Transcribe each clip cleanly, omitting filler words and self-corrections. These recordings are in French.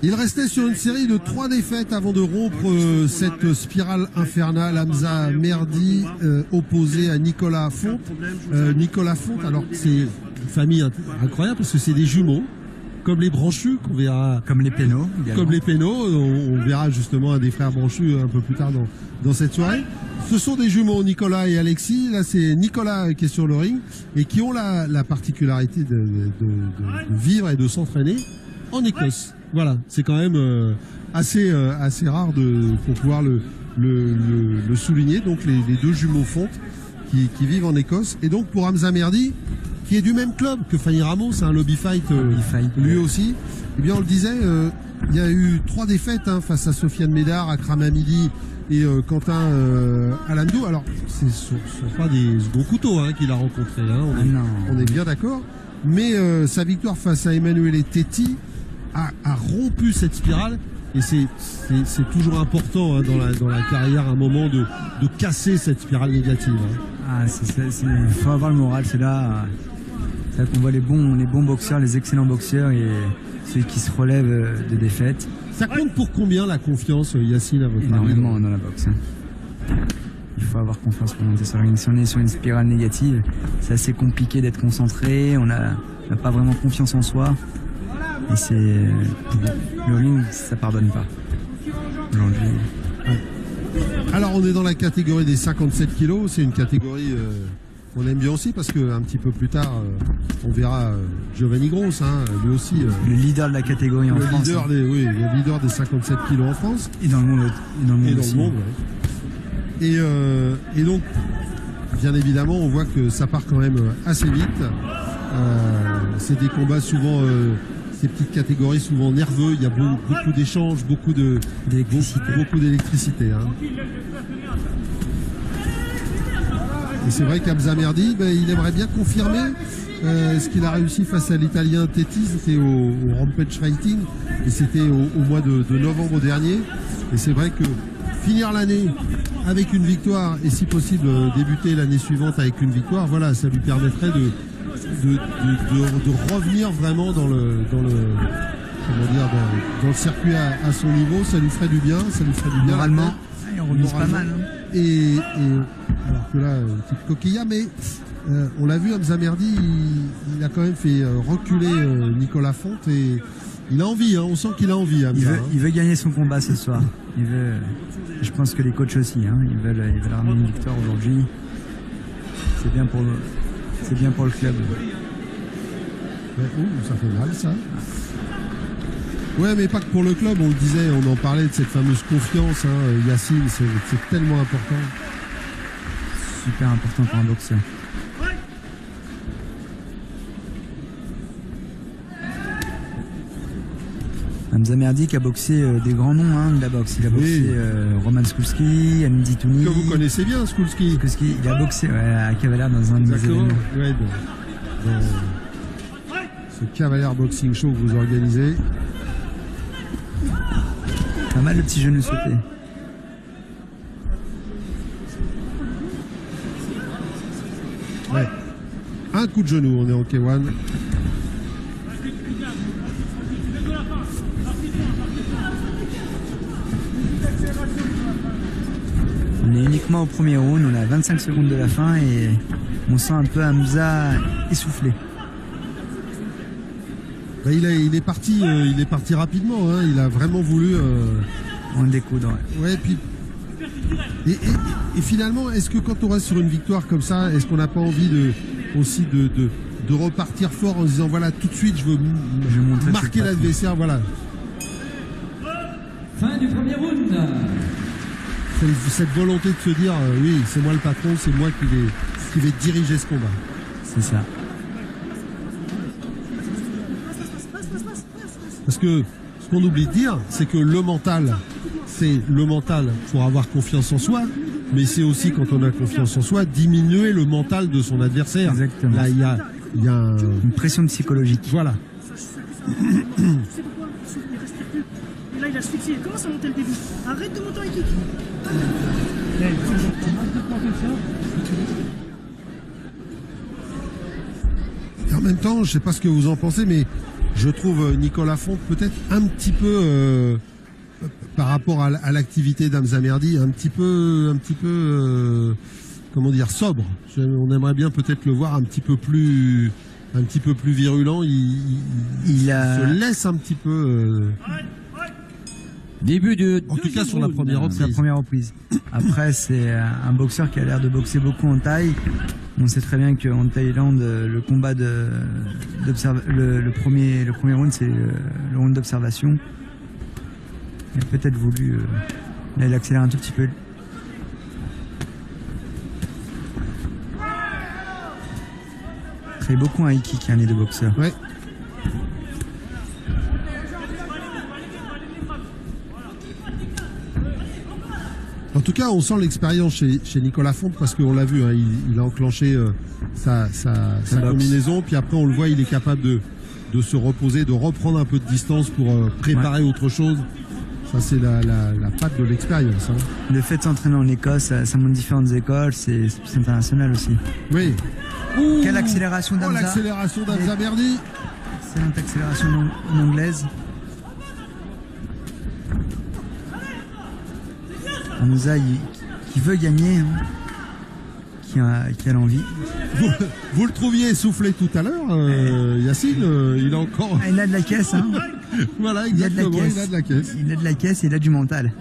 Il restait sur une série de 3 défaites avant de rompre cette spirale infernale. Hamza Merdi opposé à Nicolas Fonte. Nicolas Fonte, alors c'est une famille incroyable parce que c'est des jumeaux, comme les Branchus qu'on verra. Comme les Pénaud. Comme les Pénaud, on verra justement un des frères Branchus un peu plus tard dans cette soirée. Ce sont des jumeaux, Nicolas et Alexis. Là, c'est Nicolas qui est sur le ring et qui ont la particularité de vivre et de s'entraîner en Écosse. Voilà, c'est quand même assez rare pour pouvoir le souligner. Donc les 2 jumeaux Fonte qui vivent en Écosse. Et donc pour Hamza Merdi, qui est du même club que Fanny Ramos, un Lobby Fight, lui aussi, eh bien on le disait, il y a eu 3 défaites face à Sofiane Médard, Akram Hamidi et Quentin Alamdou. Alors ce ne sont pas des gros couteaux qu'il a rencontrés, on est bien d'accord. Mais sa victoire face à Emmanuel Tetti a rompu cette spirale et c'est toujours important dans la carrière à un moment de casser cette spirale négative. Il faut avoir le moral, c'est là qu'on voit les bons boxeurs, les excellents boxeurs et ceux qui se relèvent de défaites. Ça compte pour combien la confiance, Yacine, à votre avis? Énormément dans la boxe. Il faut avoir confiance pour monter sur la ligne. Si on est sur une spirale négative, c'est assez compliqué d'être concentré, on n'a pas vraiment confiance en soi. Et le ring, ça pardonne pas. Aujourd'hui. Alors on est dans la catégorie des 57 kilos, c'est une catégorie qu'on aime bien aussi parce que un petit peu plus tard on verra Giovanni Gross, lui aussi. Le leader de la catégorie en France. Le leader des 57 kilos en France. Et dans le monde. Et donc, bien évidemment, on voit que ça part quand même assez vite. C'est des combats souvent, ces petites catégories souvent nerveux. Il y a beaucoup d'échanges, beaucoup d'électricité. Et c'est vrai qu'Hamza Merdi, il aimerait bien confirmer ce qu'il a réussi face à l'Italien Tetti. C'était au Rampage Fighting et c'était au mois de novembre dernier. Et c'est vrai que finir l'année avec une victoire et si possible débuter l'année suivante avec une victoire, voilà, ça lui permettrait de revenir vraiment dans le circuit à son niveau. Ça lui ferait du bien, moralement, on remise pas mal. Et alors que là, une petite coquilla, mais on l'a vu, Hamza Merdi, il a quand même fait reculer Nicolas Fonte et il a envie, on sent qu'il a envie. Hamza, il veut gagner son combat ce soir. Je pense que les coachs aussi, ils veulent ramener une victoire aujourd'hui. C'est bien pour le club. Ça fait mal, ça. Ouais, mais pas que pour le club, on le disait, on en parlait de cette fameuse confiance, Yacine, c'est tellement important. Super important pour un boxeur. Hamza Merdi qui a boxé des grands noms de la boxe. Il a boxé Roman Skulski, Hamdi Touni. Que vous connaissez bien, Skulski. Il a boxé à Cavalier dans un de mes événements. Ouais, dans ce Cavalier Boxing Show que vous organisez. Pas mal le petit genou sauté. Ouais. Un coup de genou, on est en K1. On est uniquement au premier round, on a 25 secondes de la fin et on sent un peu Hamza essoufflé. Il est parti rapidement, il a vraiment voulu en découdre. Ouais, puis et finalement, est-ce que quand on reste sur une victoire comme ça, est-ce qu'on n'a pas envie de repartir fort en se disant voilà, tout de suite je veux marquer l'adversaire, voilà. Fin du premier round. Cette volonté de se dire oui, c'est moi le patron, c'est moi qui vais diriger ce combat. C'est ça. Parce que ce qu'on oublie de dire, c'est que le mental, c'est le mental pour avoir confiance en soi, mais c'est aussi quand on a confiance en soi, diminuer le mental de son adversaire. Exactement. Là, il y a une pression psychologique. Voilà. Là, il a asphyxié. Il commence à monter le début. Arrête de monter avec kick. Et en même temps, je sais pas ce que vous en pensez, mais Je trouve Nicolas Fonte peut-être un petit peu par rapport à l'activité d'Hamza Merdi, un petit peu comment dire, sobre. On aimerait bien peut-être le voir un petit peu plus virulent. Il se laisse un petit peu. Début de En tout cas sur la première reprise. C'est la première reprise. Après, c'est un boxeur qui a l'air de boxer beaucoup en Thaï. On sait très bien qu'en Thaïlande, le combat le premier round, c'est le round d'observation. Il a peut-être voulu... là, il accélère un tout petit peu. Il fait beaucoup un high kick, les deux boxeurs. Ouais. En tout cas, on sent l'expérience chez Nicolas Fonte parce qu'on l'a vu, hein, il a enclenché sa combinaison, puis après on le voit, il est capable de se reposer, de reprendre un peu de distance pour préparer autre chose. Ça, c'est la patte de l'expérience. Hein. Le fait de s'entraîner en Écosse, ça montre différentes écoles, c'est plus international aussi. Oui. Quelle accélération d'Hamza. L'accélération d'Hamza Merdi. Excellente accélération en anglaise. Hamza qui veut gagner, hein, qui a l'envie. Vous le trouviez essoufflé tout à l'heure, Yacine, il a encore... Il a de la caisse, hein. Voilà, exactement, il a de la caisse. Il a de la caisse et il a du mental.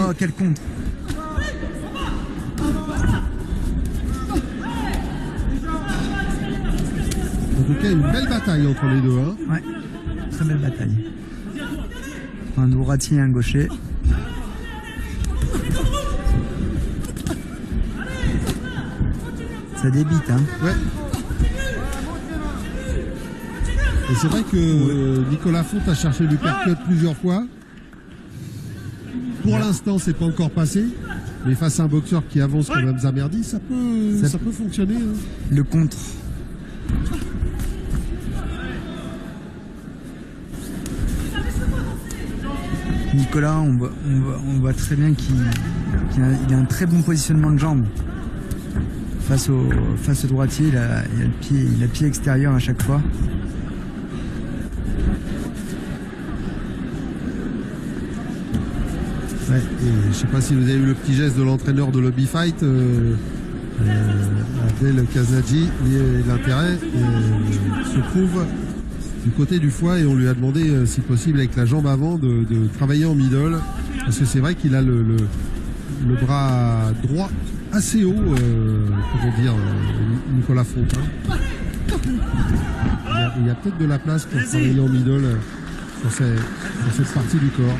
Oh, quel contre. En tout cas, une belle bataille entre les deux. Hein. Ouais, très belle bataille. Un droitier et un gaucher. Ça débite, hein. Ouais. Et c'est vrai que Nicolas Fonte a cherché l'uppercut plusieurs fois. Pour l'instant, c'est pas encore passé. Mais face à un boxeur qui avance comme Hamza Merdi, ça peut fonctionner. Hein. Le contre. Nicolas, on voit très bien qu'il a un très bon positionnement de jambes. Face au droitier, il a le pied extérieur à chaque fois. Ouais, et je sais pas si vous avez vu le petit geste de l'entraîneur de Lobby Fight, Abdel Kaznadji. L'intérêt se trouve du côté du foie et on lui a demandé, si possible, avec la jambe avant, de travailler en middle, parce que c'est vrai qu'il a le bras droit assez haut, comment dire, Nicolas Fonte. Hein. Il y a peut-être de la place pour travailler en middle sur cette partie du corps.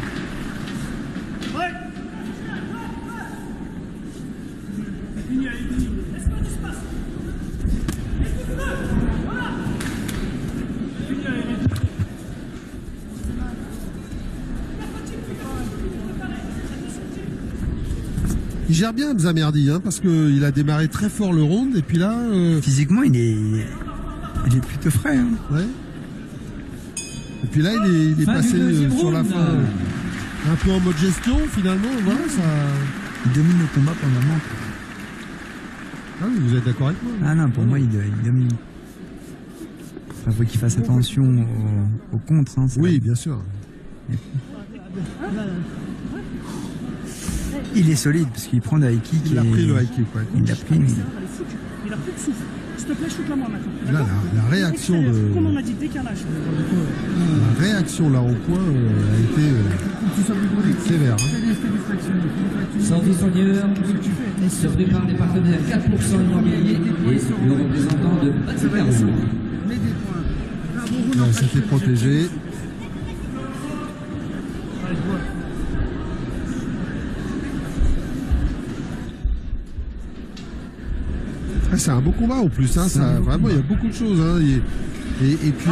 Il gère bien Hamza Merdi, hein, parce qu'il a démarré très fort le round et puis là... Physiquement, il est plutôt frais. Hein. Ouais. Et puis là, il est passé sur la fin un peu en mode gestion, finalement. Voilà, ça... Il domine le combat pour le moment. Ah oui, vous êtes d'accord avec moi? Ah non, pour moi, il domine. Il faut qu'il fasse attention au contre. Hein, oui, bien sûr. Il est solide parce qu'il prend des high kicks. Il a pris le high kick, ouais. Il l'a pris, mais... Il a plus de souffle. S'il te plaît, shoot-la-moi maintenant. Là, la réaction de... Comme on a dit, décalage. La réaction là au point a été sévère. Hein. Sortie sur l'heure, se prépare les partenaires 4% immobilier et le représentant de Baticarou. C'était protégé. Ah, c'est un beau combat en plus, hein, ça, vraiment il y a beaucoup de choses. Hein, et puis,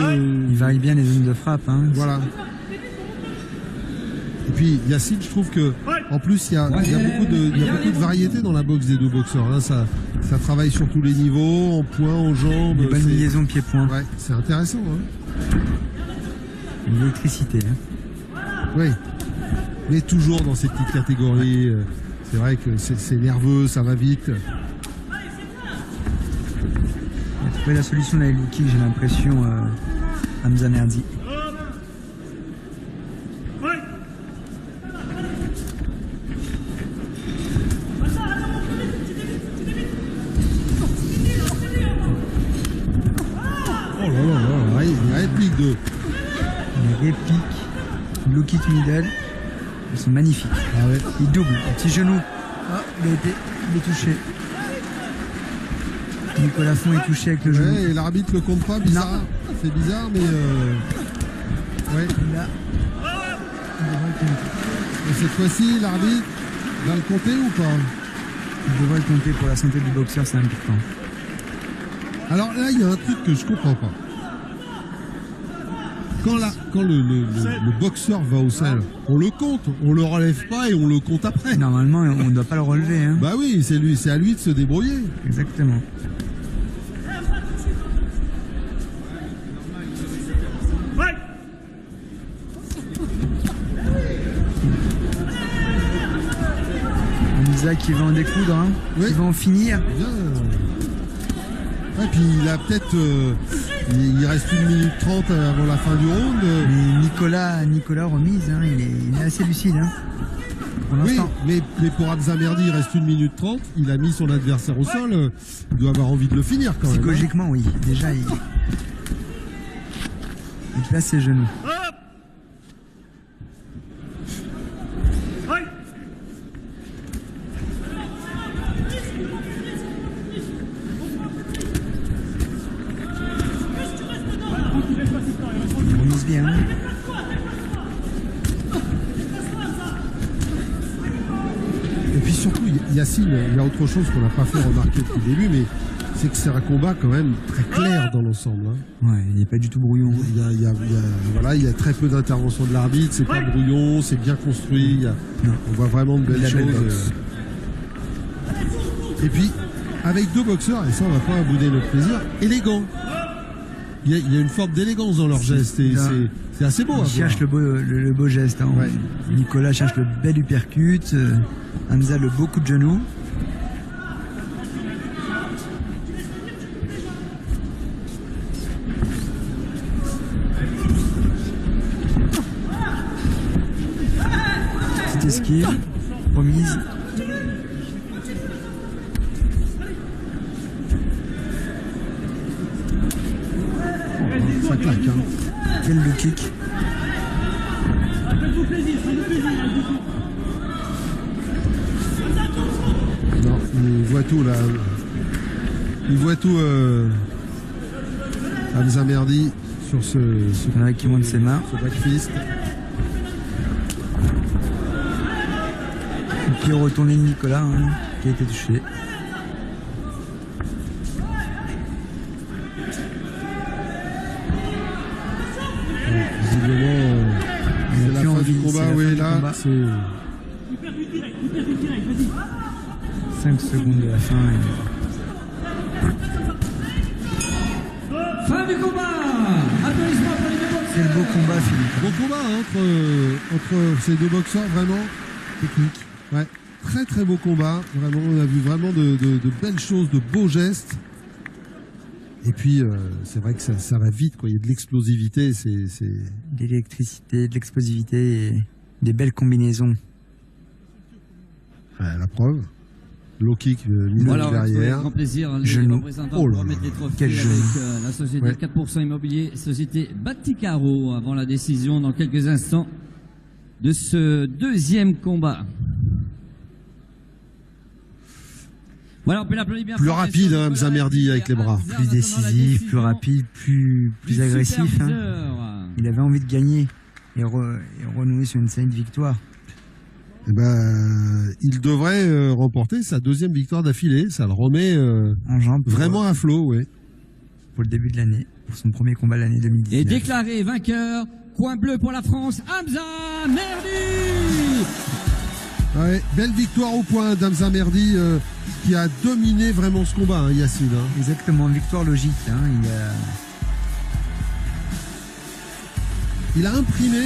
il varie bien les zones de frappe. Hein. Voilà. Et puis Yacine, je trouve que en plus il y a beaucoup de variété dans la boxe des deux boxeurs. Hein, ça travaille sur tous les niveaux, en poing, en jambes. Une bonne liaison pied-point. Ouais, c'est intéressant. Hein. Une électricité. Hein. Oui. Mais toujours dans ces petites catégories. c'est vrai que c'est nerveux, ça va vite. Il a trouvé la solution avec le kick, j'ai l'impression, Hamza Merdi. Oh là là là, ouais, une réplique de... Les répliques, low kick middle, elles sont magnifiques. Ah ouais. Il double, un petit genou. Ah, il est touché. Nicolas Font est touché avec le genou. Ouais, et l'arbitre le compte pas, bizarre. C'est bizarre, mais ouais. Là, il devrait le compter. Et cette fois-ci, l'arbitre va le compter ou pas? Il devrait le compter pour la santé du boxeur, c'est important. Alors là, il y a un truc que je comprends pas. Quand le boxeur va au sol, on le compte, on le relève pas et on le compte après. Normalement, on ne doit pas le relever. Hein. Bah oui, c'est à lui de se débrouiller. Exactement. Hamza qui va en découdre, hein, Oui. qui va en finir. Bien. Ouais, puis il a peut-être... il reste 1 minute 30 avant la fin du round. Mais Nicolas remise, hein, il est assez lucide. Hein, pour Oui, l'instant. mais pour Hamza Merdi, il reste 1 minute 30. Il a mis son adversaire au sol. Il doit avoir envie de le finir quand même. Psychologiquement, oui. Déjà, il place ses genoux. Il remise bien. Hein. Et puis surtout, Yacine, il y a autre chose qu'on n'a pas fait remarquer depuis le début, mais c'est que c'est un combat quand même très clair dans l'ensemble. Hein. Ouais, il n'est pas du tout brouillon. Voilà, il y a très peu d'intervention de l'arbitre, c'est pas brouillon, c'est bien construit, on voit vraiment de belles choses. Et puis, avec deux boxeurs, et ça on va pas bouder notre plaisir, élégants. Il y a une forme d'élégance dans leurs gestes et c'est assez beau à voir. Il cherche le beau geste. Hein. Ouais. Nicolas cherche le bel uppercut. Hamza le beau coup de genou. Petite esquive. Remise. Ça claque, hein. Quel low kick. Non, il voit tout là. Il voit tout Hamza Merdi sur ce Qui monte ses mains. ce backfist. Pied retourné de Nicolas, hein, qui a été touché. Visiblement, c'est la plus fin envie, du c'est combat. la fin Oui, du là, combat. c'est 5 secondes de la fin. Fin du combat. Applaudissements pour les deux boxeurs. C'est le beau combat, Philippe. bon combat hein, entre ces deux boxeurs, vraiment. Technique. Ouais, très très beau combat. Vraiment, on a vu vraiment de belles choses, de beaux gestes. Et puis, c'est vrai que ça va vite, quoi. Il y a de l'explosivité. De l'électricité, de l'explosivité et des belles combinaisons. Ouais, la preuve. Low kick, middle Voilà, avec derrière. grand plaisir, les Genou. représentants Oh là pour là remettre les là. trophées Quel avec genou. la société Ouais. 4% Immobilier, société Baticaro, avant la décision dans quelques instants de ce deuxième combat. Voilà, on peut l'applaudir bien Plus fort, rapide, bien sûr, hein, Hamza Nicolas Merdi avec les bras. Hamza, Plus maintenant, la décisif, décision plus rapide, plus du agressif. Hein. superviseur. Il avait envie de gagner et renouer sur une série de victoires. Eh ben, il devrait remporter sa deuxième victoire d'affilée. Ça le remet En jambes. vraiment à flot, ouais. Pour le début de l'année. Pour son premier combat de l'année 2019. Et déclaré vainqueur, coin bleu pour la France, Hamza Merdi. Ouais, belle victoire au point d'Hamza Merdi qui a dominé vraiment ce combat, hein, Yacine. Hein. Exactement, victoire logique. Hein. Il a imprimé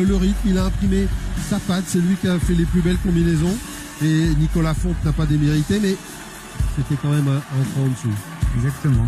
le rythme, il a imprimé sa patte, c'est lui qui a fait les plus belles combinaisons. Et Nicolas Fonte n'a pas démérité, mais c'était quand même un cran en dessous. Exactement.